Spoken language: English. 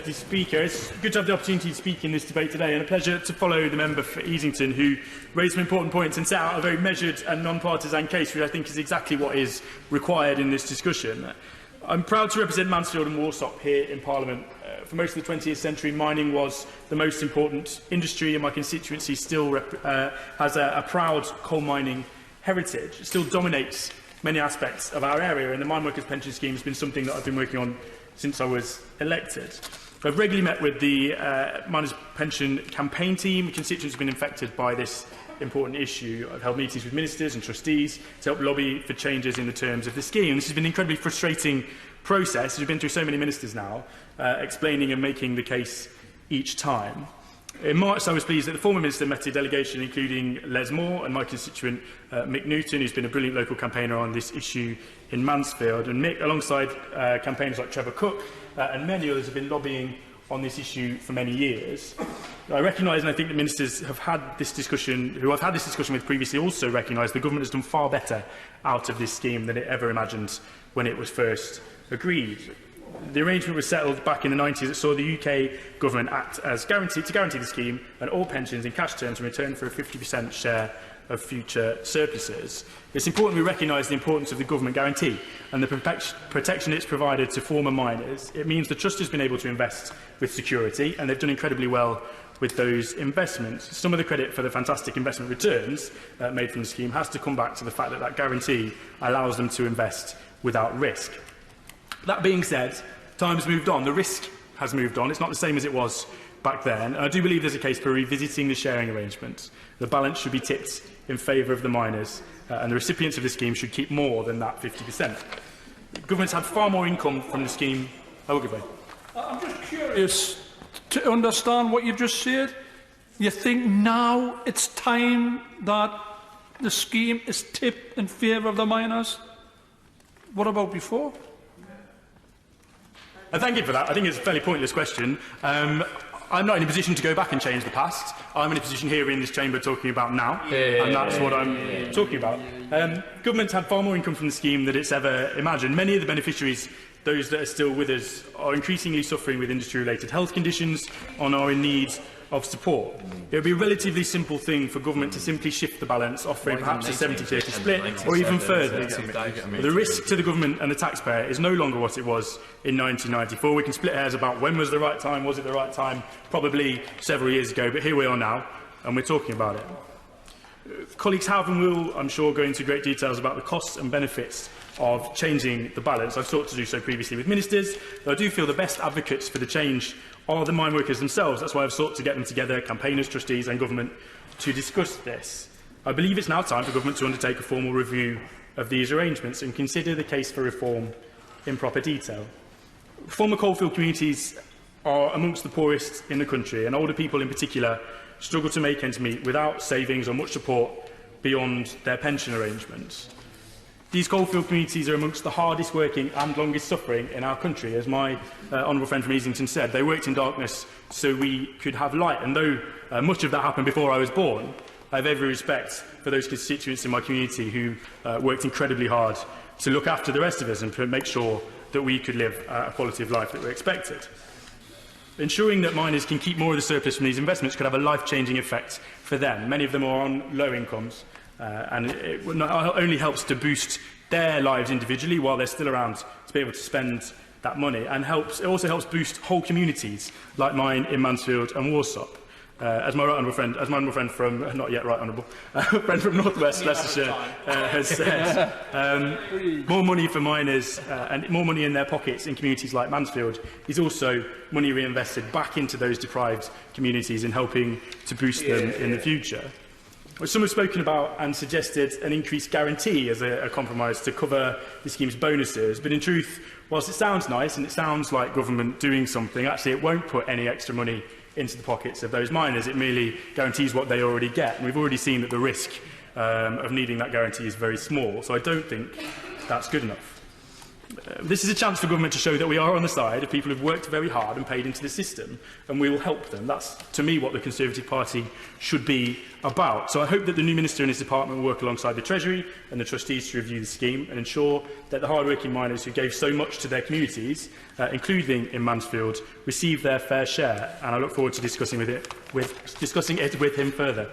the Speaker. It's good to have the opportunity to speak in this debate today, and a pleasure to follow the member for Easington, who raised some important points and set out a very measured and non-partisan case, which I think is exactly what is required in this discussion. I'm proud to represent Mansfield and Warsop here in Parliament. For most of the 20th century, mining was the most important industry, and my constituency still has a proud coal mining heritage. It still dominates many aspects of our area, and the Mineworkers Pensions Scheme has been something that I've been working on since I was elected. I've regularly met with the Miners Pension campaign team. Constituents have been affected by this important issue. I've held meetings with ministers and trustees to help lobby for changes in the terms of the scheme. This has been an incredibly frustrating process. We've been through so many ministers now, explaining and making the case each time. In March, I was pleased that the former minister met a delegation including Les Moore and my constituent Mick Newton, who's been a brilliant local campaigner on this issue in Mansfield. And Mick, alongside campaigners like Trevor Cook and many others, have been lobbying on this issue for many years. I recognise, and I think the ministers have had this discussion, who I've had this discussion with previously, also recognise the government has done far better out of this scheme than it ever imagined when it was first agreed. The arrangement was settled back in the 90s. It saw the UK government act as guarantee the scheme and all pensions in cash terms in return for a 50% share of future surpluses. It's important we recognise the importance of the government guarantee and the protection it's provided to former miners. It means the Trust has been able to invest with security, and they've done incredibly well with those investments. Some of the credit for the fantastic investment returns made from the scheme has to come back to the fact that that guarantee allows them to invest without risk. That being said, time's moved on. The risk has moved on. It's not the same as it was back then. And I do believe there's a case for revisiting the sharing arrangements. The balance should be tipped in favour of the miners, and the recipients of the scheme should keep more than that 50%. Governments had far more income from the scheme. I will give way. I'm just curious to understand what you just said. You think now it's time that the scheme is tipped in favour of the miners? What about before? Thank you for that. I think it's a fairly pointless question. I'm not in a position to go back and change the past. I'm in a position here in this chamber talking about now, and that's what I'm talking about. Government's had far more income from the scheme than it's ever imagined. Many of the beneficiaries, those that are still with us, are increasingly suffering with industry-related health conditions and are in need of support. It would be a relatively simple thing for government to simply shift the balance, offering perhaps a 70-30 split, or even further. The risk to the government and the taxpayer is no longer what it was in 1994. We can split hairs about when was the right time, was it the right time, probably several years ago, but here we are now, and we're talking about it. Colleagues have and will, I'm sure, go into great details about the costs and benefits of changing the balance. I've sought to do so previously with ministers, but I do feel the best advocates for the change are the mine workers themselves. That's why I've sought to get them together, campaigners, trustees and government, to discuss this. I believe it's now time for government to undertake a formal review of these arrangements and consider the case for reform in proper detail. Former coalfield communities are amongst the poorest in the country, and older people in particular struggle to make ends meet without savings or much support beyond their pension arrangements. These coalfield communities are amongst the hardest working and longest suffering in our country. As my honourable friend from Easington said, they worked in darkness so we could have light. And though much of that happened before I was born, I have every respect for those constituents in my community who worked incredibly hard to look after the rest of us and to make sure that we could live a quality of life that we expected. Ensuring that miners can keep more of the surplus from these investments could have a life-changing effect for them. Many of them are on low incomes, and it not only helps to boost their lives individually while they're still around to be able to spend that money, and it also helps boost whole communities like mine in Mansfield and Warsop. As my honourable friend from not yet right honourable friend from North West Leicestershire has said, more money for miners and more money in their pockets in communities like Mansfield is also money reinvested back into those deprived communities and helping to boost them in the future. Some have spoken about and suggested an increased guarantee as a compromise to cover the scheme's bonuses, but in truth, whilst it sounds nice and it sounds like government doing something, actually it won't put any extra money into the pockets of those miners. It merely guarantees what they already get, and we've already seen that the risk of needing that guarantee is very small, so I don't think that's good enough. This is a chance for government to show that we are on the side of people who've worked very hard and paid into the system, and we will help them. That's, to me, what the Conservative Party should be about. So I hope that the new Minister and his department will work alongside the Treasury and the Trustees to review the scheme and ensure that the hard-working miners who gave so much to their communities, including in Mansfield, receive their fair share. And I look forward to discussing it with him further.